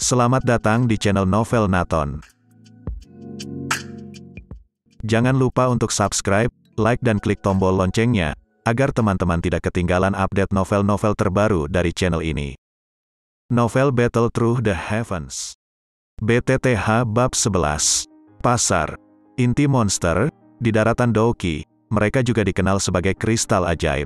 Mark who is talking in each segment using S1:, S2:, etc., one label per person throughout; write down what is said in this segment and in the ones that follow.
S1: Selamat datang di channel Novel Nathan. Jangan lupa untuk subscribe, like dan klik tombol loncengnya, agar teman-teman tidak ketinggalan update novel-novel terbaru dari channel ini. Novel Battle Through the Heavens. BTTH Bab 11. Pasar. Inti monster, di daratan Dooki, mereka juga dikenal sebagai kristal ajaib.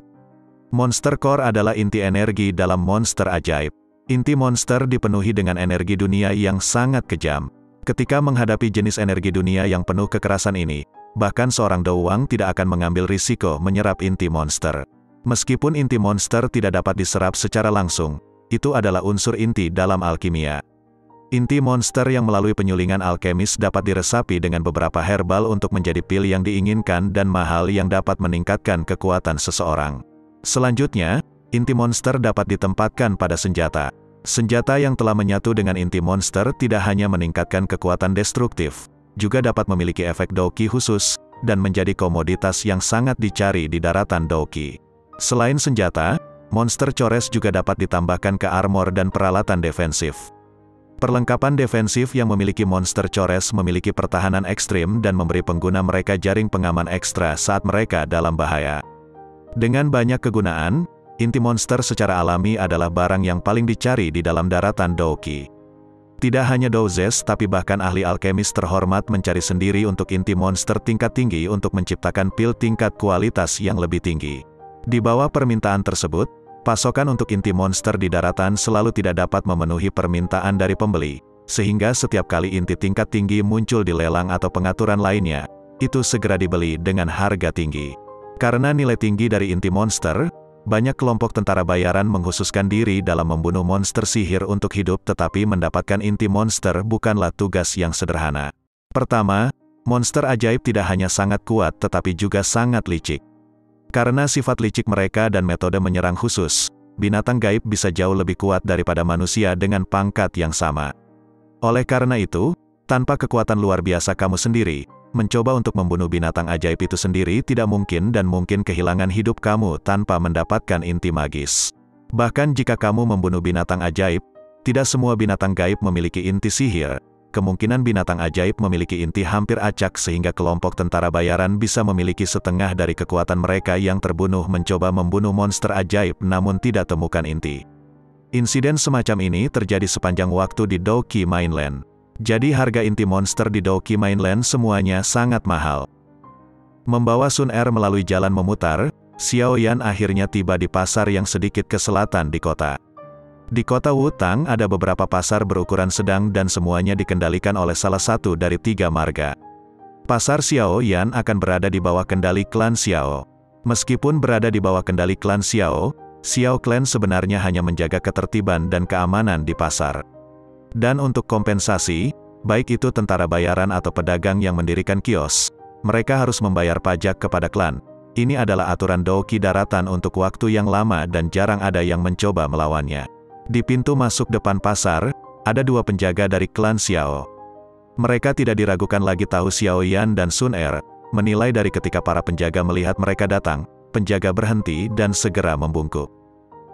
S1: Monster Core adalah inti energi dalam monster ajaib. Inti monster dipenuhi dengan energi dunia yang sangat kejam. Ketika menghadapi jenis energi dunia yang penuh kekerasan ini, bahkan seorang Douwang tidak akan mengambil risiko menyerap inti monster. Meskipun inti monster tidak dapat diserap secara langsung, itu adalah unsur inti dalam alkimia. Inti monster yang melalui penyulingan alkemis dapat diresapi dengan beberapa herbal untuk menjadi pil yang diinginkan dan mahal yang dapat meningkatkan kekuatan seseorang. Selanjutnya, inti monster dapat ditempatkan pada senjata. Senjata yang telah menyatu dengan inti monster tidak hanya meningkatkan kekuatan destruktif, juga dapat memiliki efek Dooki khusus, dan menjadi komoditas yang sangat dicari di daratan Dooki. Selain senjata, monster cores juga dapat ditambahkan ke armor dan peralatan defensif. Perlengkapan defensif yang memiliki monster cores memiliki pertahanan ekstrim dan memberi pengguna mereka jaring pengaman ekstra saat mereka dalam bahaya. Dengan banyak kegunaan, inti monster secara alami adalah barang yang paling dicari di dalam daratan Dooki. Tidak hanya Douzes tapi bahkan ahli alkemis terhormat mencari sendiri untuk inti monster tingkat tinggi untuk menciptakan pil tingkat kualitas yang lebih tinggi. Di bawah permintaan tersebut, pasokan untuk inti monster di daratan selalu tidak dapat memenuhi permintaan dari pembeli, sehingga setiap kali inti tingkat tinggi muncul di lelang atau pengaturan lainnya, itu segera dibeli dengan harga tinggi. Karena nilai tinggi dari inti monster, banyak kelompok tentara bayaran mengkhususkan diri dalam membunuh monster sihir untuk hidup, tetapi mendapatkan inti monster bukanlah tugas yang sederhana. Pertama, monster ajaib tidak hanya sangat kuat tetapi juga sangat licik. Karena sifat licik mereka dan metode menyerang khusus, binatang gaib bisa jauh lebih kuat daripada manusia dengan pangkat yang sama. Oleh karena itu, tanpa kekuatan luar biasa kamu sendiri, mencoba untuk membunuh binatang ajaib itu sendiri tidak mungkin dan mungkin kehilangan hidup kamu tanpa mendapatkan inti magis. Bahkan jika kamu membunuh binatang ajaib, tidak semua binatang gaib memiliki inti sihir. Kemungkinan binatang ajaib memiliki inti hampir acak sehingga kelompok tentara bayaran bisa memiliki setengah dari kekuatan mereka yang terbunuh mencoba membunuh monster ajaib namun tidak temukan inti. Insiden semacam ini terjadi sepanjang waktu di Dooki Mainland. Jadi harga inti monster di Dooki Mainland semuanya sangat mahal. Membawa Sun Er melalui jalan memutar, Xiao Yan akhirnya tiba di pasar yang sedikit ke selatan di kota. Di kota Wutang ada beberapa pasar berukuran sedang dan semuanya dikendalikan oleh salah satu dari 3 marga. Pasar Xiao Yan akan berada di bawah kendali klan Xiao. Meskipun berada di bawah kendali klan Xiao, Xiao Clan sebenarnya hanya menjaga ketertiban dan keamanan di pasar. Dan untuk kompensasi, baik itu tentara bayaran atau pedagang yang mendirikan kios, mereka harus membayar pajak kepada klan. Ini adalah aturan Dooki daratan untuk waktu yang lama dan jarang ada yang mencoba melawannya. Di pintu masuk depan pasar, ada 2 penjaga dari klan Xiao. Mereka tidak diragukan lagi tahu Xiao Yan dan Sun Er, menilai dari ketika para penjaga melihat mereka datang, penjaga berhenti dan segera membungkuk.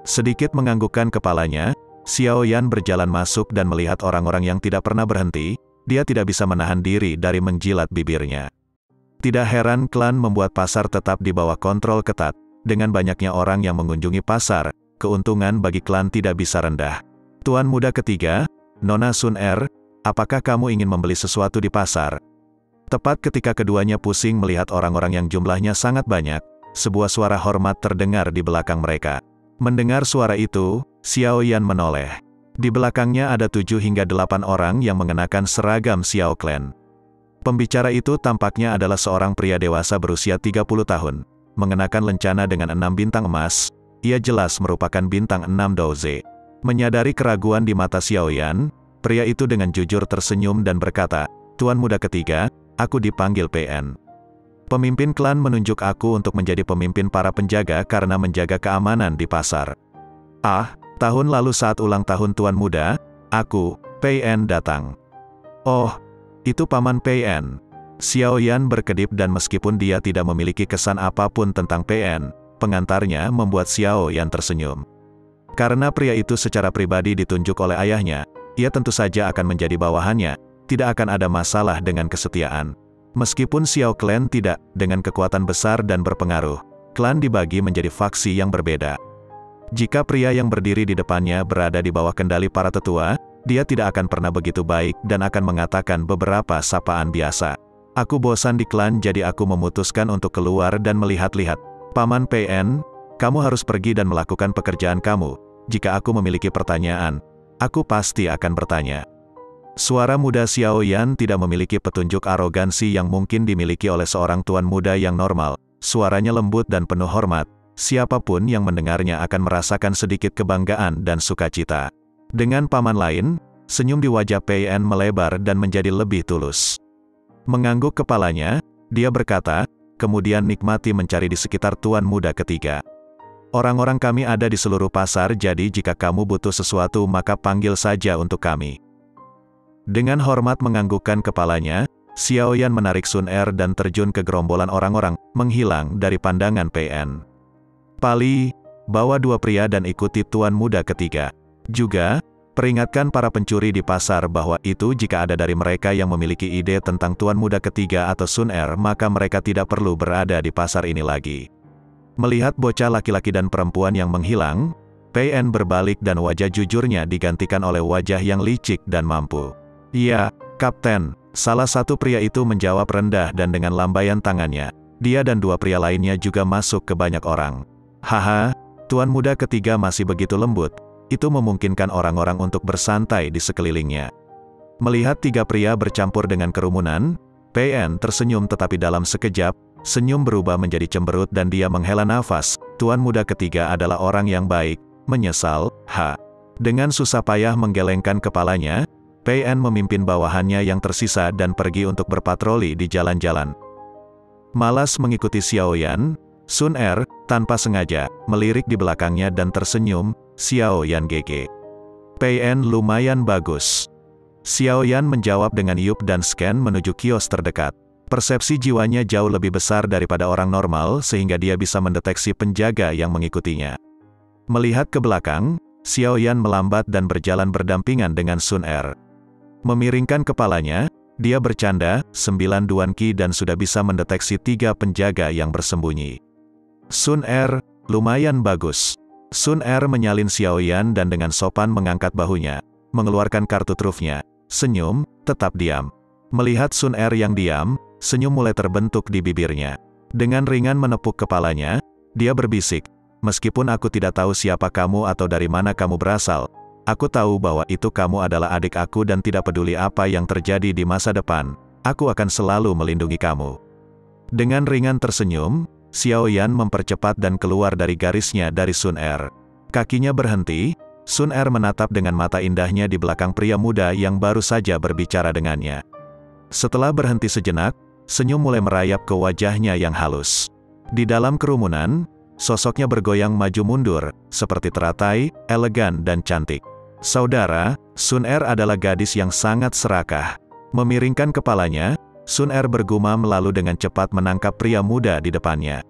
S1: Sedikit menganggukkan kepalanya, Xiao Yan berjalan masuk dan melihat orang-orang yang tidak pernah berhenti, dia tidak bisa menahan diri dari menjilat bibirnya. Tidak heran klan membuat pasar tetap di bawah kontrol ketat, dengan banyaknya orang yang mengunjungi pasar, keuntungan bagi klan tidak bisa rendah. Tuan muda ketiga, Nona Sun Er, apakah kamu ingin membeli sesuatu di pasar? Tepat ketika keduanya pusing melihat orang-orang yang jumlahnya sangat banyak, sebuah suara hormat terdengar di belakang mereka. Mendengar suara itu, Xiao Yan menoleh. Di belakangnya ada 7 hingga 8 orang yang mengenakan seragam Xiao Clan. Pembicara itu tampaknya adalah seorang pria dewasa berusia 30 tahun, mengenakan lencana dengan 6 bintang emas, ia jelas merupakan bintang 6 Douze. Menyadari keraguan di mata Xiao Yan, pria itu dengan jujur tersenyum dan berkata, "Tuan muda ketiga, aku dipanggil PN. Pemimpin klan menunjuk aku untuk menjadi pemimpin para penjaga karena menjaga keamanan di pasar." "Ah, tahun lalu saat ulang tahun Tuan Muda, aku, PN datang." "Oh, itu Paman PN." Xiao Yan berkedip dan meskipun dia tidak memiliki kesan apapun tentang PN, pengantarnya membuat Xiao Yan tersenyum. Karena pria itu secara pribadi ditunjuk oleh ayahnya, ia tentu saja akan menjadi bawahannya, tidak akan ada masalah dengan kesetiaan. Meskipun Xiao Clan tidak, dengan kekuatan besar dan berpengaruh, klan dibagi menjadi faksi yang berbeda. Jika pria yang berdiri di depannya berada di bawah kendali para tetua, dia tidak akan pernah begitu baik dan akan mengatakan beberapa sapaan biasa. Aku bosan di klan jadi aku memutuskan untuk keluar dan melihat-lihat. Paman PN, kamu harus pergi dan melakukan pekerjaan kamu. Jika aku memiliki pertanyaan, aku pasti akan bertanya. Suara muda Xiao Yan tidak memiliki petunjuk arogansi yang mungkin dimiliki oleh seorang tuan muda yang normal. Suaranya lembut dan penuh hormat. Siapapun yang mendengarnya akan merasakan sedikit kebanggaan dan sukacita. Dengan paman lain, senyum di wajah PN melebar dan menjadi lebih tulus. Mengangguk kepalanya, dia berkata, kemudian nikmati mencari di sekitar tuan muda ketiga. Orang-orang kami ada di seluruh pasar, jadi jika kamu butuh sesuatu maka panggil saja untuk kami. Dengan hormat menganggukkan kepalanya, Xiao Yan menarik Sun Er dan terjun ke gerombolan orang-orang, menghilang dari pandangan PN. Pali, bawa dua pria dan ikuti tuan muda ketiga. Juga, peringatkan para pencuri di pasar bahwa itu jika ada dari mereka yang memiliki ide tentang tuan muda ketiga atau Sun Er maka mereka tidak perlu berada di pasar ini lagi. Melihat bocah laki-laki dan perempuan yang menghilang, PN berbalik dan wajah jujurnya digantikan oleh wajah yang licik dan mampu. "Iya, Kapten," salah satu pria itu menjawab rendah dan dengan lambaian tangannya. Dia dan dua pria lainnya juga masuk ke banyak orang. "Haha, tuan muda ketiga masih begitu lembut." Itu memungkinkan orang-orang untuk bersantai di sekelilingnya. Melihat tiga pria bercampur dengan kerumunan, PN tersenyum tetapi dalam sekejap, senyum berubah menjadi cemberut dan dia menghela nafas. Tuan muda ketiga adalah orang yang baik, menyesal, Dengan susah payah menggelengkan kepalanya, PN memimpin bawahannya yang tersisa dan pergi untuk berpatroli di jalan-jalan. Malas mengikuti Xiao Yan, Sun Er, tanpa sengaja, melirik di belakangnya dan tersenyum. Xiao Yan GG. PN lumayan bagus. Xiao Yan menjawab dengan yup dan scan menuju kios terdekat. Persepsi jiwanya jauh lebih besar daripada orang normal sehingga dia bisa mendeteksi penjaga yang mengikutinya. Melihat ke belakang, Xiao Yan melambat dan berjalan berdampingan dengan Sun Er. Memiringkan kepalanya, dia bercanda, 9 duan qi dan sudah bisa mendeteksi 3 penjaga yang bersembunyi. Sun Er, lumayan bagus. Sun Er menyalin Xiao Yan dan dengan sopan mengangkat bahunya, mengeluarkan kartu trufnya, senyum, tetap diam. Melihat Sun Er yang diam, senyum mulai terbentuk di bibirnya. Dengan ringan menepuk kepalanya, dia berbisik, "Meskipun aku tidak tahu siapa kamu atau dari mana kamu berasal, aku tahu bahwa itu kamu adalah adik aku dan tidak peduli apa yang terjadi di masa depan, aku akan selalu melindungi kamu." Dengan ringan tersenyum, Xiao Yan mempercepat dan keluar dari garisnya dari Sun Er. Kakinya berhenti, Sun Er menatap dengan mata indahnya di belakang pria muda yang baru saja berbicara dengannya. Setelah berhenti sejenak, senyum mulai merayap ke wajahnya yang halus. Di dalam kerumunan, sosoknya bergoyang maju mundur, seperti teratai, elegan dan cantik. "Saudara, Sun Er adalah gadis yang sangat serakah." Memiringkan kepalanya, Sun Er bergumam lalu dengan cepat menangkap pria muda di depannya.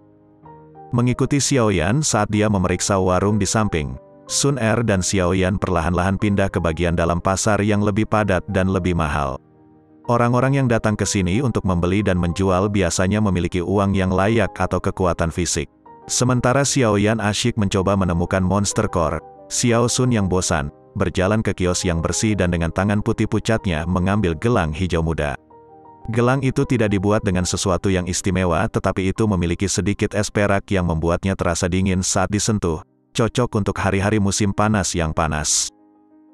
S1: Mengikuti Xiao Yan saat dia memeriksa warung di samping, Sun Er dan Xiao Yan perlahan-lahan pindah ke bagian dalam pasar yang lebih padat dan lebih mahal. Orang-orang yang datang ke sini untuk membeli dan menjual biasanya memiliki uang yang layak atau kekuatan fisik. Sementara Xiao Yan asyik mencoba menemukan monster core, Xiao Sun yang bosan, berjalan ke kios yang bersih dan dengan tangan putih pucatnya mengambil gelang hijau muda. Gelang itu tidak dibuat dengan sesuatu yang istimewa tetapi itu memiliki sedikit es perak yang membuatnya terasa dingin saat disentuh, cocok untuk hari-hari musim panas yang panas.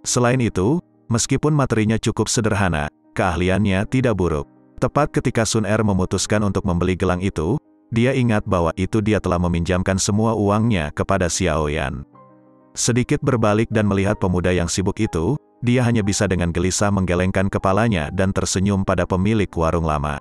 S1: Selain itu, meskipun materinya cukup sederhana, keahliannya tidak buruk. Tepat ketika Sun Er memutuskan untuk membeli gelang itu, dia ingat bahwa itu dia telah meminjamkan semua uangnya kepada Xiao Yan. Sedikit berbalik dan melihat pemuda yang sibuk itu, dia hanya bisa dengan gelisah menggelengkan kepalanya dan tersenyum pada pemilik warung lama.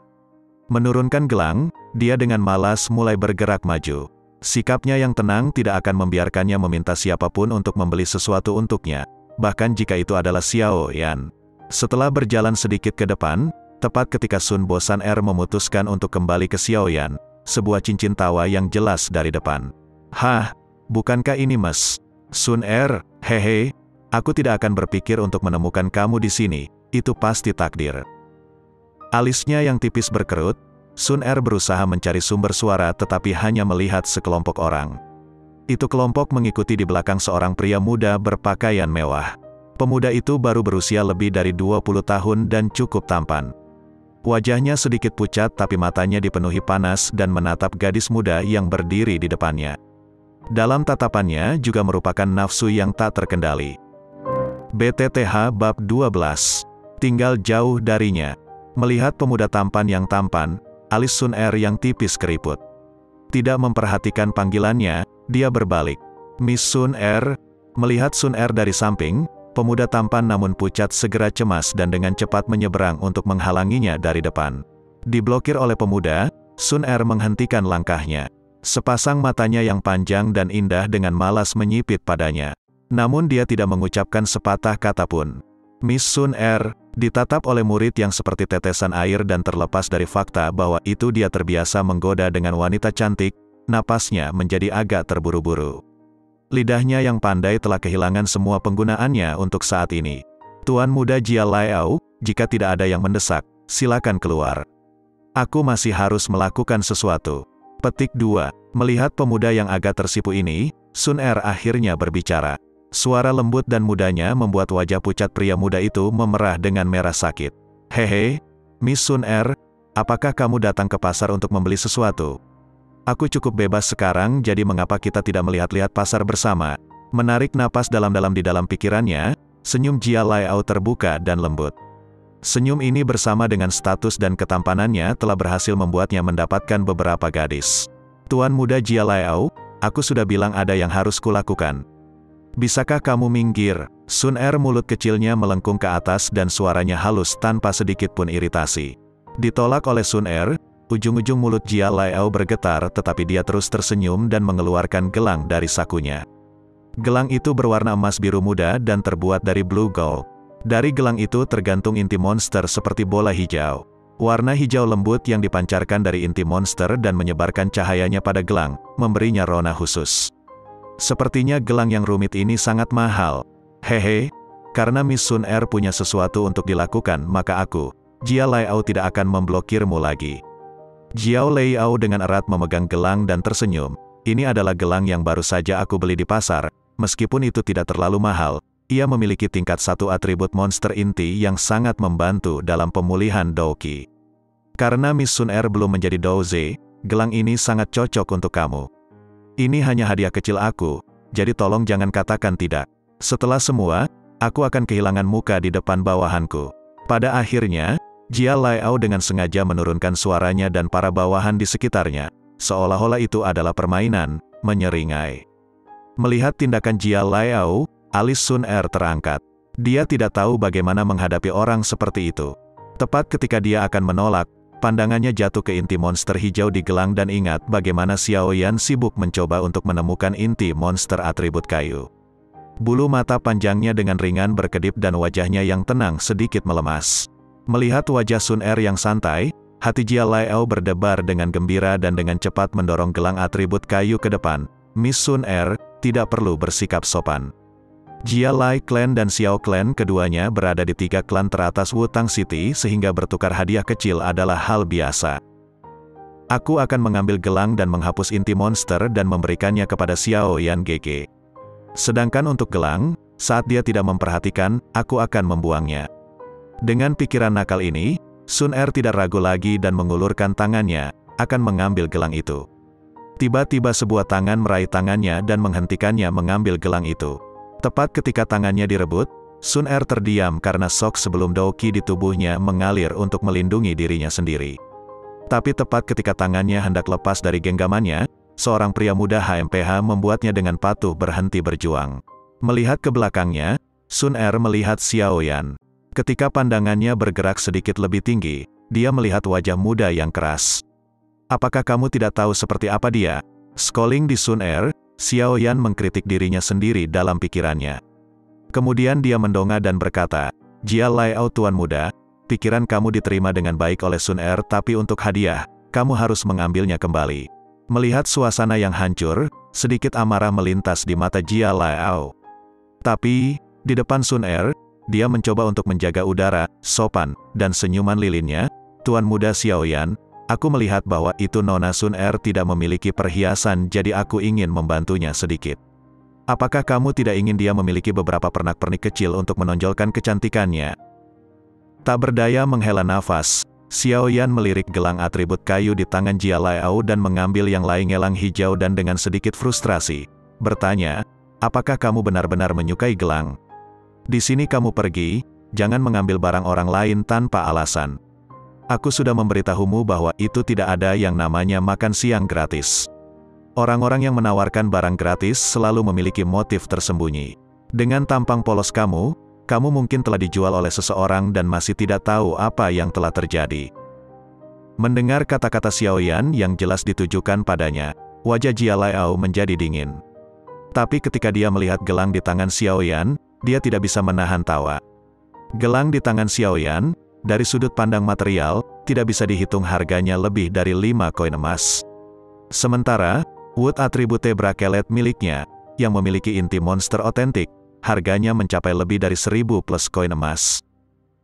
S1: Menurunkan gelang, dia dengan malas mulai bergerak maju. Sikapnya yang tenang tidak akan membiarkannya meminta siapapun untuk membeli sesuatu untuknya, bahkan jika itu adalah Xiao Yan. Setelah berjalan sedikit ke depan, tepat ketika Sun Bosan Er memutuskan untuk kembali ke Xiao Yan, sebuah cincin tawa yang jelas dari depan. "Hah, bukankah ini Mas Sun Er? Hehe." Aku tidak akan berpikir untuk menemukan kamu di sini, itu pasti takdir. Alisnya yang tipis berkerut, Sun Er berusaha mencari sumber suara tetapi hanya melihat sekelompok orang. Itu kelompok mengikuti di belakang seorang pria muda berpakaian mewah. Pemuda itu baru berusia lebih dari 20 tahun dan cukup tampan. Wajahnya sedikit pucat tapi matanya dipenuhi panas dan menatap gadis muda yang berdiri di depannya. Dalam tatapannya juga merupakan nafsu yang tak terkendali. BTTH Bab 12. Tinggal jauh darinya. Melihat pemuda tampan yang tampan, alis Sun Er yang tipis keriput. Tidak memperhatikan panggilannya, dia berbalik. Miss Sun Er. Melihat Sun Er dari samping, pemuda tampan namun pucat segera cemas dan dengan cepat menyeberang untuk menghalanginya dari depan. Diblokir oleh pemuda, Sun Er menghentikan langkahnya. Sepasang matanya yang panjang dan indah dengan malas menyipit padanya. Namun dia tidak mengucapkan sepatah kata pun. Miss Sun Er ditatap oleh murid yang seperti tetesan air dan terlepas dari fakta bahwa itu dia terbiasa menggoda dengan wanita cantik, napasnya menjadi agak terburu-buru. Lidahnya yang pandai telah kehilangan semua penggunaannya untuk saat ini. Tuan muda Jia Laiao, jika tidak ada yang mendesak, silakan keluar. Aku masih harus melakukan sesuatu. Petik 2. Melihat pemuda yang agak tersipu ini, Sun Er akhirnya berbicara. Suara lembut dan mudanya membuat wajah pucat pria muda itu memerah dengan merah sakit. Hehe, Miss Sun Er, apakah kamu datang ke pasar untuk membeli sesuatu? Aku cukup bebas sekarang, jadi mengapa kita tidak melihat-lihat pasar bersama? Menarik napas dalam-dalam di dalam pikirannya, senyum Jia Laiao terbuka dan lembut. Senyum ini bersama dengan status dan ketampanannya telah berhasil membuatnya mendapatkan beberapa gadis. Tuan muda Jia Laiao, aku sudah bilang ada yang harus kulakukan. Bisakah kamu minggir? Sun Er mulut kecilnya melengkung ke atas dan suaranya halus tanpa sedikit pun iritasi. Ditolak oleh Sun Er, ujung-ujung mulut Jia Laiao bergetar tetapi dia terus tersenyum dan mengeluarkan gelang dari sakunya. Gelang itu berwarna emas biru muda dan terbuat dari blue gold. Dari gelang itu tergantung inti monster seperti bola hijau. Warna hijau lembut yang dipancarkan dari inti monster dan menyebarkan cahayanya pada gelang, memberinya rona khusus. Sepertinya gelang yang rumit ini sangat mahal. Hehe, karena Miss Sun Er punya sesuatu untuk dilakukan maka aku, Jia Laiao tidak akan memblokirmu lagi. Jiao Laiao dengan erat memegang gelang dan tersenyum. Ini adalah gelang yang baru saja aku beli di pasar, meskipun itu tidak terlalu mahal. Ia memiliki tingkat 1 atribut monster inti yang sangat membantu dalam pemulihan Douqi. Karena Miss Sun Er belum menjadi Douze, gelang ini sangat cocok untuk kamu. Ini hanya hadiah kecil aku, jadi tolong jangan katakan tidak. Setelah semua, aku akan kehilangan muka di depan bawahanku. Pada akhirnya, Jia Laiao dengan sengaja menurunkan suaranya dan para bawahan di sekitarnya, seolah-olah itu adalah permainan, menyeringai. Melihat tindakan Jia Laiao, alis Sun Er terangkat. Dia tidak tahu bagaimana menghadapi orang seperti itu. Tepat ketika dia akan menolak, pandangannya jatuh ke inti monster hijau di gelang dan ingat bagaimana Xiao Yan sibuk mencoba untuk menemukan inti monster atribut kayu. Bulu mata panjangnya dengan ringan berkedip dan wajahnya yang tenang sedikit melemas. Melihat wajah Sun Er yang santai, hati Jia Laiao berdebar dengan gembira dan dengan cepat mendorong gelang atribut kayu ke depan. Miss Sun Er tidak perlu bersikap sopan. Jia Lai Clan dan Xiao Clan keduanya berada di 3 klan teratas Wutang City sehingga bertukar hadiah kecil adalah hal biasa. Aku akan mengambil gelang dan menghapus inti monster dan memberikannya kepada Xiao Yan GG. Sedangkan untuk gelang, saat dia tidak memperhatikan, aku akan membuangnya. Dengan pikiran nakal ini, Sun Er tidak ragu lagi dan mengulurkan tangannya, akan mengambil gelang itu. Tiba-tiba sebuah tangan meraih tangannya dan menghentikannya mengambil gelang itu. Tepat ketika tangannya direbut, Sun Er terdiam karena shock sebelum Douqi di tubuhnya mengalir untuk melindungi dirinya sendiri. Tapi tepat ketika tangannya hendak lepas dari genggamannya, seorang pria muda HMPH membuatnya dengan patuh berhenti berjuang. Melihat ke belakangnya, Sun Er melihat Xiao Yan. Ketika pandangannya bergerak sedikit lebih tinggi, dia melihat wajah muda yang keras. Apakah kamu tidak tahu seperti apa dia? Scowling di Sun Er, Xiao Yan mengkritik dirinya sendiri dalam pikirannya. Kemudian dia mendongak dan berkata, Jia Laiao tuan muda, pikiran kamu diterima dengan baik oleh Sun Er tapi untuk hadiah, kamu harus mengambilnya kembali. Melihat suasana yang hancur, sedikit amarah melintas di mata Jia Laiao. Tapi, Di depan Sun Er, dia mencoba untuk menjaga udara, sopan, dan senyuman lilinnya. Tuan muda Xiaoyan, aku melihat bahwa itu Nona Sun Er tidak memiliki perhiasan, jadi aku ingin membantunya sedikit. Apakah kamu tidak ingin dia memiliki beberapa pernak-pernik kecil untuk menonjolkan kecantikannya? Tak berdaya menghela nafas, Xiaoyan melirik gelang atribut kayu di tangan Jia Laiao dan mengambil yang lain gelang hijau dan dengan sedikit frustrasi, bertanya, apakah kamu benar-benar menyukai gelang? Di sini kamu pergi, jangan mengambil barang orang lain tanpa alasan. Aku sudah memberitahumu bahwa itu tidak ada yang namanya makan siang gratis. Orang-orang yang menawarkan barang gratis selalu memiliki motif tersembunyi. Dengan tampang polos kamu mungkin telah dijual oleh seseorang dan masih tidak tahu apa yang telah terjadi. Mendengar kata-kata Xiaoyan yang jelas ditujukan padanya, wajah Jia Laiao menjadi dingin. Tapi ketika dia melihat gelang di tangan Xiaoyan, dia tidak bisa menahan tawa. Gelang di tangan Xiaoyan, dari sudut pandang material, tidak bisa dihitung harganya lebih dari 5 koin emas. Sementara, wood atribute bracelet miliknya, yang memiliki inti monster otentik, harganya mencapai lebih dari 1000 plus koin emas.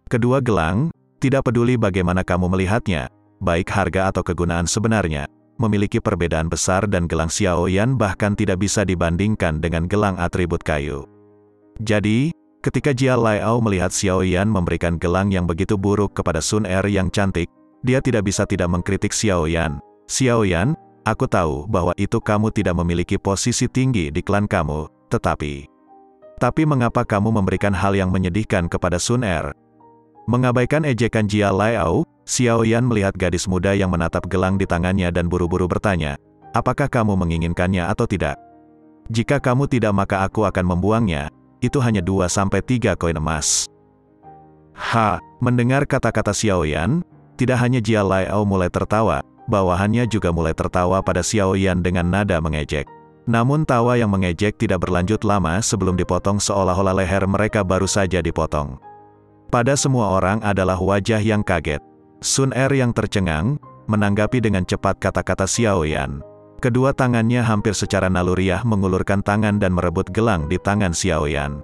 S1: Kedua gelang, tidak peduli bagaimana kamu melihatnya, baik harga atau kegunaan sebenarnya, memiliki perbedaan besar dan gelang Xiaoyan bahkan tidak bisa dibandingkan dengan gelang atribut kayu. Jadi, ketika Jia Laiao melihat Xiaoyan memberikan gelang yang begitu buruk kepada Sun Er yang cantik, dia tidak bisa tidak mengkritik Xiaoyan. Xiaoyan, aku tahu bahwa itu kamu tidak memiliki posisi tinggi di klan kamu, tetapi mengapa kamu memberikan hal yang menyedihkan kepada Sun Er? Mengabaikan ejekan Jia Laiao, Xiaoyan melihat gadis muda yang menatap gelang di tangannya dan buru-buru bertanya, apakah kamu menginginkannya atau tidak? Jika kamu tidak maka aku akan membuangnya, itu hanya 2-3 koin emas. Mendengar kata-kata Xiaoyan, tidak hanya Jia Laiao mulai tertawa, bawahannya juga mulai tertawa pada Xiaoyan dengan nada mengejek. Namun tawa yang mengejek tidak berlanjut lama sebelum dipotong seolah-olah leher mereka baru saja dipotong. Pada semua orang adalah wajah yang kaget. Sun Er yang tercengang, menanggapi dengan cepat kata-kata Xiaoyan. Kedua tangannya hampir secara naluriah mengulurkan tangan dan merebut gelang di tangan Xiaoyan.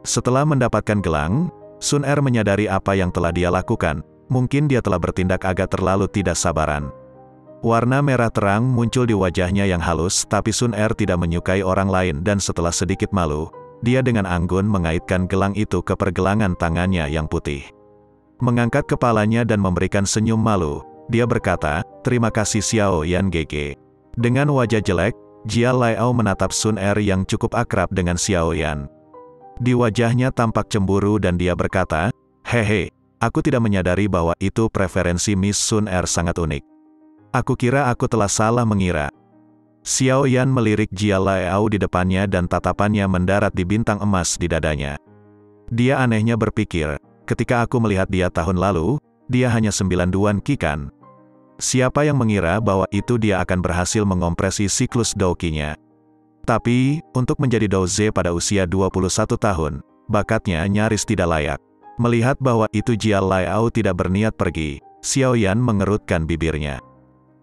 S1: Setelah mendapatkan gelang, Sun Er menyadari apa yang telah dia lakukan, mungkin dia telah bertindak agak terlalu tidak sabaran. Warna merah terang muncul di wajahnya yang halus, tapi Sun Er tidak menyukai orang lain dan setelah sedikit malu, dia dengan anggun mengaitkan gelang itu ke pergelangan tangannya yang putih. Mengangkat kepalanya dan memberikan senyum malu, dia berkata, terima kasih Xiaoyan GG. Dengan wajah jelek, Jia Laiao menatap Sun Er yang cukup akrab dengan Xiaoyan. Di wajahnya tampak cemburu dan dia berkata, hehe, aku tidak menyadari bahwa itu preferensi Miss Sun Er sangat unik. Aku kira aku telah salah mengira. Xiaoyan melirik Jia Laiao di depannya dan tatapannya mendarat di bintang emas di dadanya. Dia anehnya berpikir, ketika aku melihat dia tahun lalu, dia hanya 92 kikan. Siapa yang mengira bahwa itu dia akan berhasil mengompresi siklus Douqi-nya. Tapi, untuk menjadi Douze pada usia 21 tahun, bakatnya nyaris tidak layak. Melihat bahwa itu Jia Laiao tidak berniat pergi, Xiaoyan mengerutkan bibirnya.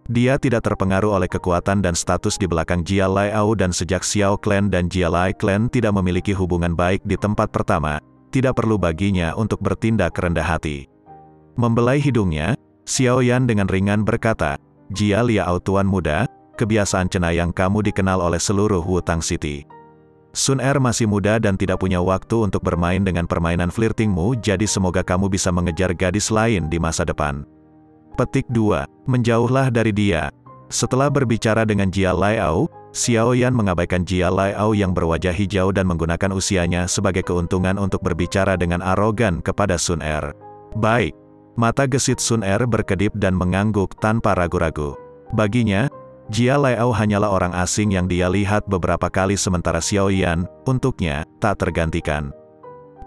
S1: Dia tidak terpengaruh oleh kekuatan dan status di belakang Jia Laiao dan sejak Xiao Clan dan Jia Lai Clan tidak memiliki hubungan baik di tempat pertama, tidak perlu baginya untuk bertindak rendah hati. Membelai hidungnya, Xiaoyan dengan ringan berkata, Jia Liao tuan muda, kebiasaan cenayang kamu dikenal oleh seluruh Wutang City. Sun Er masih muda dan tidak punya waktu untuk bermain dengan permainan flirtingmu, jadi semoga kamu bisa mengejar gadis lain di masa depan. Petik 2. Menjauhlah dari dia. Setelah berbicara dengan Jia Laiao, Xiaoyan mengabaikan Jia Laiao yang berwajah hijau dan menggunakan usianya sebagai keuntungan untuk berbicara dengan arogan kepada Sun Er. Baik. Mata gesit Sun Er berkedip dan mengangguk tanpa ragu-ragu. Baginya, Jia Laiao hanyalah orang asing yang dia lihat beberapa kali sementara Xiaoyan, untuknya, tak tergantikan.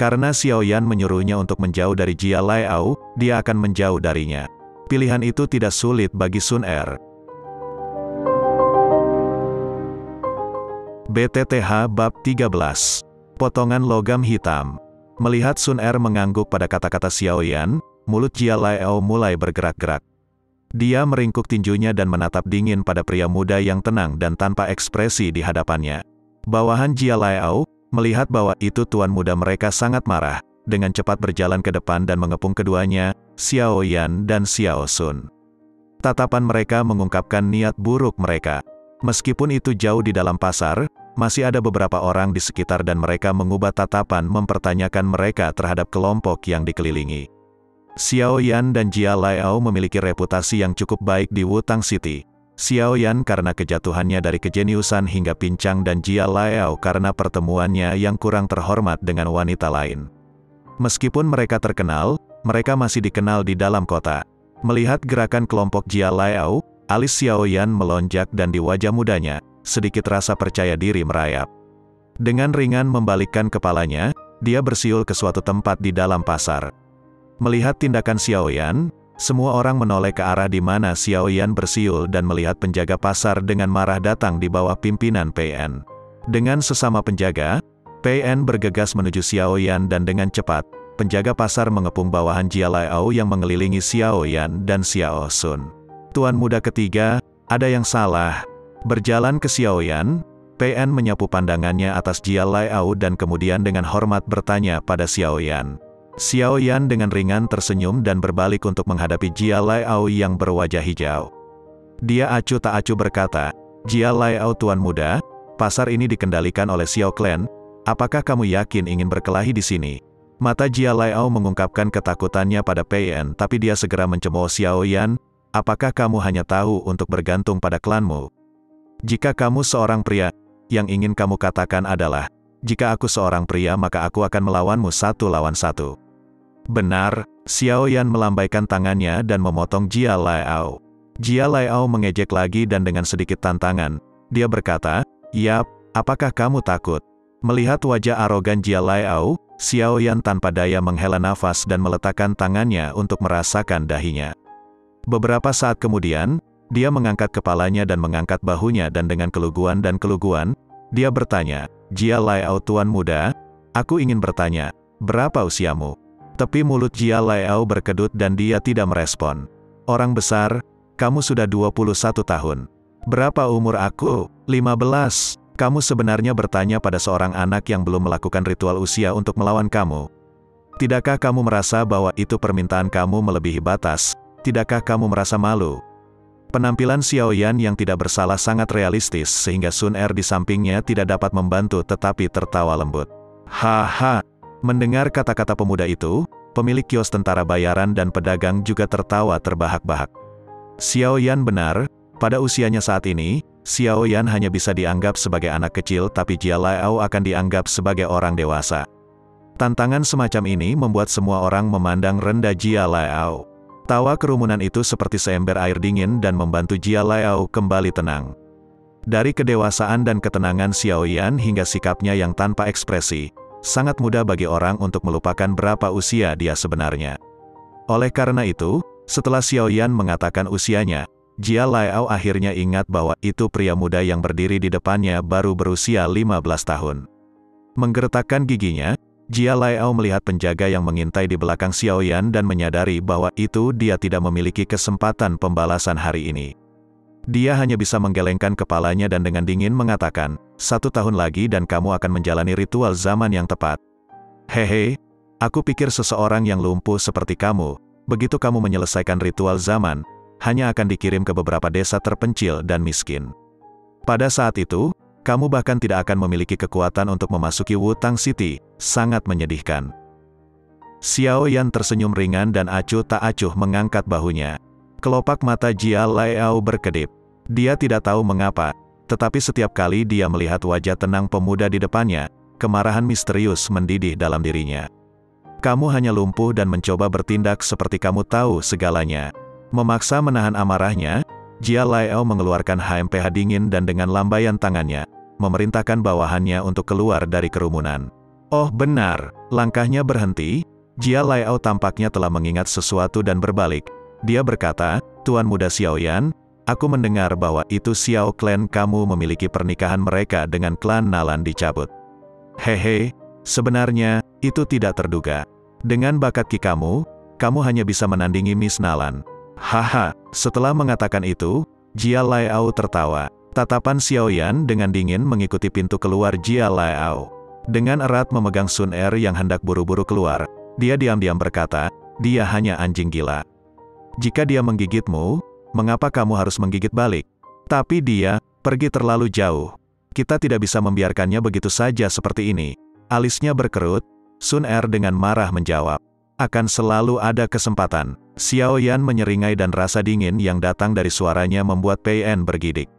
S1: Karena Xiaoyan menyuruhnya untuk menjauh dari Jia Laiao, dia akan menjauh darinya. Pilihan itu tidak sulit bagi Sun Er. BTTH Bab 13. Potongan logam hitam. Melihat Sun Er mengangguk pada kata-kata Xiaoyan, mulut Jia Laiao mulai bergerak-gerak. Dia meringkuk tinjunya dan menatap dingin pada pria muda yang tenang dan tanpa ekspresi di hadapannya. Bawahan Jia Laiao, Melihat bahwa itu tuan muda mereka sangat marah, dengan cepat berjalan ke depan dan mengepung keduanya, Xiao Yan dan Xiao Sun. Tatapan mereka mengungkapkan niat buruk mereka. Meskipun itu jauh di dalam pasar, masih ada beberapa orang di sekitar dan mereka mengubah tatapan mempertanyakan mereka terhadap kelompok yang dikelilingi. Xiao Yan dan Jia Laiao memiliki reputasi yang cukup baik di Wutang City. Xiao Yan karena kejatuhannya dari kejeniusan hingga pincang dan Jia Laiao karena pertemuannya yang kurang terhormat dengan wanita lain. Meskipun mereka terkenal, mereka masih dikenal di dalam kota. Melihat gerakan kelompok Jia Laiao, alis Xiao Yan melonjak dan di wajah mudanya, sedikit rasa percaya diri merayap. Dengan ringan membalikkan kepalanya, dia bersiul ke suatu tempat di dalam pasar. Melihat tindakan Xiao Yan, semua orang menoleh ke arah di mana Xiao Yan bersiul dan melihat penjaga pasar dengan marah datang di bawah pimpinan PN. Dengan sesama penjaga, PN bergegas menuju Xiao Yan dan dengan cepat, penjaga pasar mengepung bawahan Jia Laiao yang mengelilingi Xiao Yan dan Xiao Sun. Tuan muda ketiga, ada yang salah. Berjalan ke Xiao Yan, PN menyapu pandangannya atas Jia Laiao dan kemudian dengan hormat bertanya pada Xiao Yan. Xiao Yan dengan ringan tersenyum dan berbalik untuk menghadapi Jia Laiao yang berwajah hijau. Dia acuh tak acuh berkata, "Jia Laiao tuan muda, pasar ini dikendalikan oleh Xiao Clan, apakah kamu yakin ingin berkelahi di sini?" Mata Jia Laiao mengungkapkan ketakutannya pada PN tapi dia segera mencemooh Xiao Yan, "Apakah kamu hanya tahu untuk bergantung pada klanmu? Jika kamu seorang pria, yang ingin kamu katakan adalah, jika aku seorang pria maka aku akan melawanmu 1 lawan 1. Benar, Xiao Yan melambaikan tangannya dan memotong Jia Laiao. Jia Laiao mengejek lagi dan dengan sedikit tantangan, dia berkata, "Yap, apakah kamu takut?" Melihat wajah arogan Jia Laiao, Xiao Yan tanpa daya menghela nafas dan meletakkan tangannya untuk merasakan dahinya. Beberapa saat kemudian, dia mengangkat kepalanya dan mengangkat bahunya dan dengan keluguan, dia bertanya, "Jia Laiao tuan muda, aku ingin bertanya, berapa usiamu?" Tepi mulut Jia Laiao berkedut dan dia tidak merespon. "Orang besar, kamu sudah 21 tahun. Berapa umur aku? 15. Kamu sebenarnya bertanya pada seorang anak yang belum melakukan ritual usia untuk melawan kamu. Tidakkah kamu merasa bahwa itu permintaan kamu melebihi batas? Tidakkah kamu merasa malu?" Penampilan Xiao Yan yang tidak bersalah sangat realistis sehingga Sun Er di sampingnya tidak dapat membantu tetapi tertawa lembut. "Haha." Mendengar kata-kata pemuda itu, pemilik kios tentara bayaran dan pedagang juga tertawa terbahak-bahak. Xiao Yan benar, pada usianya saat ini, Xiao Yan hanya bisa dianggap sebagai anak kecil tapi Jia Laiao akan dianggap sebagai orang dewasa. Tantangan semacam ini membuat semua orang memandang rendah Jia Laiao. Tawa kerumunan itu seperti seember air dingin dan membantu Jia Laiao kembali tenang. Dari kedewasaan dan ketenangan Xiao Yan hingga sikapnya yang tanpa ekspresi, sangat mudah bagi orang untuk melupakan berapa usia dia sebenarnya. Oleh karena itu, setelah Xiao Yan mengatakan usianya, Jia Laiao akhirnya ingat bahwa itu pria muda yang berdiri di depannya baru berusia 15 tahun. Menggertakkan giginya, Jia Laiao melihat penjaga yang mengintai di belakang Xiao Yan dan menyadari bahwa itu dia tidak memiliki kesempatan pembalasan hari ini. Dia hanya bisa menggelengkan kepalanya dan dengan dingin mengatakan, 1 tahun lagi dan kamu akan menjalani ritual zaman yang tepat. Hehe, aku pikir seseorang yang lumpuh seperti kamu, begitu kamu menyelesaikan ritual zaman, hanya akan dikirim ke beberapa desa terpencil dan miskin. Pada saat itu, kamu bahkan tidak akan memiliki kekuatan untuk memasuki Wutang City, sangat menyedihkan. Xiao Yan tersenyum ringan dan acuh tak acuh mengangkat bahunya. Kelopak mata Jia Laiao berkedip. Dia tidak tahu mengapa, tetapi setiap kali dia melihat wajah tenang pemuda di depannya, kemarahan misterius mendidih dalam dirinya. "Kamu hanya lumpuh dan mencoba bertindak seperti kamu tahu segalanya." Memaksa menahan amarahnya, Jia Laiao mengeluarkan HMPH dingin dan dengan lambaian tangannya, memerintahkan bawahannya untuk keluar dari kerumunan. Oh benar, langkahnya berhenti, Jia Laiao tampaknya telah mengingat sesuatu dan berbalik. Dia berkata, "Tuan muda Xiao Yan, aku mendengar bahwa itu Xiao Clan kamu memiliki pernikahan mereka dengan klan Nalan dicabut. Hehe, sebenarnya, itu tidak terduga. Dengan bakat ki kamu hanya bisa menandingi Miss Nalan." Haha, setelah mengatakan itu, Jia Laiao tertawa. Tatapan Xiao Yan dengan dingin mengikuti pintu keluar Jia Laiao. Dengan erat memegang Sun Er yang hendak buru-buru keluar, dia diam-diam berkata, dia hanya anjing gila. Jika dia menggigitmu, mengapa kamu harus menggigit balik? Tapi dia pergi terlalu jauh. Kita tidak bisa membiarkannya begitu saja seperti ini. Alisnya berkerut, Sun Er dengan marah menjawab. Akan selalu ada kesempatan. Xiao Yan menyeringai dan rasa dingin yang datang dari suaranya membuat Pei En bergidik.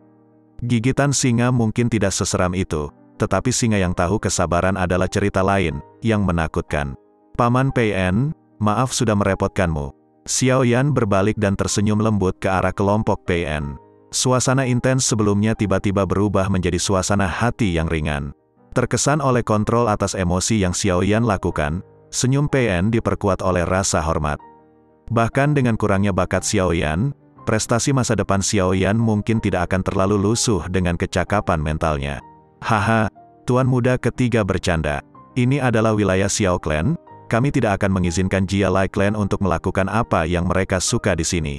S1: Gigitan singa mungkin tidak seseram itu, tetapi singa yang tahu kesabaran adalah cerita lain, yang menakutkan. Paman Pei En, maaf sudah merepotkanmu. Xiao Yan berbalik dan tersenyum lembut ke arah kelompok Pei En. Suasana intens sebelumnya tiba-tiba berubah menjadi suasana hati yang ringan. Terkesan oleh kontrol atas emosi yang Xiao Yan lakukan, senyum Pei En diperkuat oleh rasa hormat. Bahkan dengan kurangnya bakat Xiao Yan, prestasi masa depan Xiao Yan mungkin tidak akan terlalu lusuh dengan kecakapan mentalnya. Haha, Tuan Muda ketiga bercanda. Ini adalah wilayah Xiao Clan, kami tidak akan mengizinkan Jia Lai Clan untuk melakukan apa yang mereka suka di sini.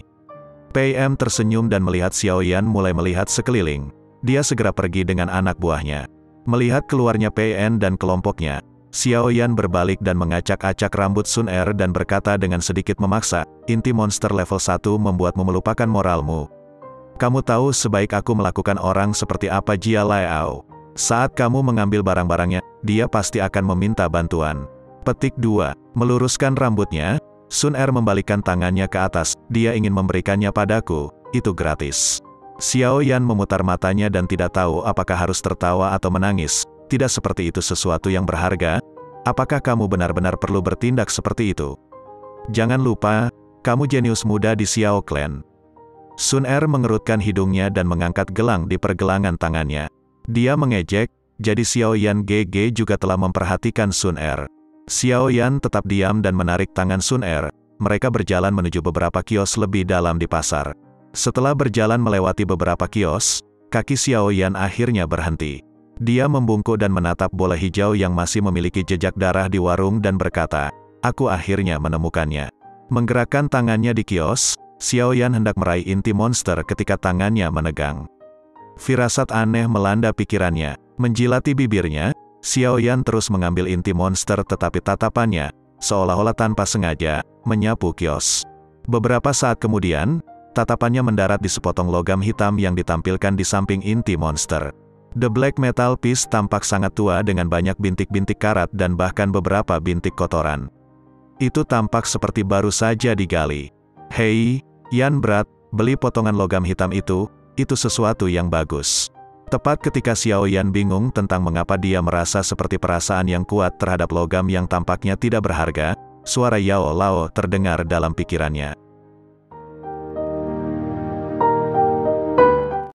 S1: Pei En tersenyum dan melihat Xiao Yan mulai melihat sekeliling. Dia segera pergi dengan anak buahnya. Melihat keluarnya Pei En dan kelompoknya, Xiao Yan berbalik dan mengacak-acak rambut Sun Er dan berkata dengan sedikit memaksa, inti monster level 1 membuatmu melupakan moralmu. Kamu tahu sebaik aku melakukan orang seperti apa Jia Lai Ao. Saat kamu mengambil barang-barangnya, dia pasti akan meminta bantuan. Petik 2. Meluruskan rambutnya, Sun Er membalikkan tangannya ke atas, dia ingin memberikannya padaku, itu gratis. Xiao Yan memutar matanya dan tidak tahu apakah harus tertawa atau menangis. Tidak seperti itu sesuatu yang berharga? Apakah kamu benar-benar perlu bertindak seperti itu? Jangan lupa, kamu jenius muda di Xiao Clan. Sun Er mengerutkan hidungnya dan mengangkat gelang di pergelangan tangannya. Dia mengejek, jadi Xiao Yan GG juga telah memperhatikan Sun Er. Xiao Yan tetap diam dan menarik tangan Sun Er. Mereka berjalan menuju beberapa kios lebih dalam di pasar. Setelah berjalan melewati beberapa kios, kaki Xiao Yan akhirnya berhenti. Dia membungkuk dan menatap bola hijau yang masih memiliki jejak darah di warung dan berkata, aku akhirnya menemukannya. Menggerakkan tangannya di kios, Xiao Yan hendak meraih inti monster ketika tangannya menegang. Firasat aneh melanda pikirannya. Menjilati bibirnya, Xiao Yan terus mengambil inti monster tetapi tatapannya, seolah-olah tanpa sengaja, menyapu kios. Beberapa saat kemudian, tatapannya mendarat di sepotong logam hitam yang ditampilkan di samping inti monster. The Black Metal Piece tampak sangat tua dengan banyak bintik-bintik karat dan bahkan beberapa bintik kotoran. Itu tampak seperti baru saja digali. Hei, Yan Brat, beli potongan logam hitam itu sesuatu yang bagus. Tepat ketika Xiao Yan bingung tentang mengapa dia merasa seperti perasaan yang kuat terhadap logam yang tampaknya tidak berharga, suara Yao Lao terdengar dalam pikirannya.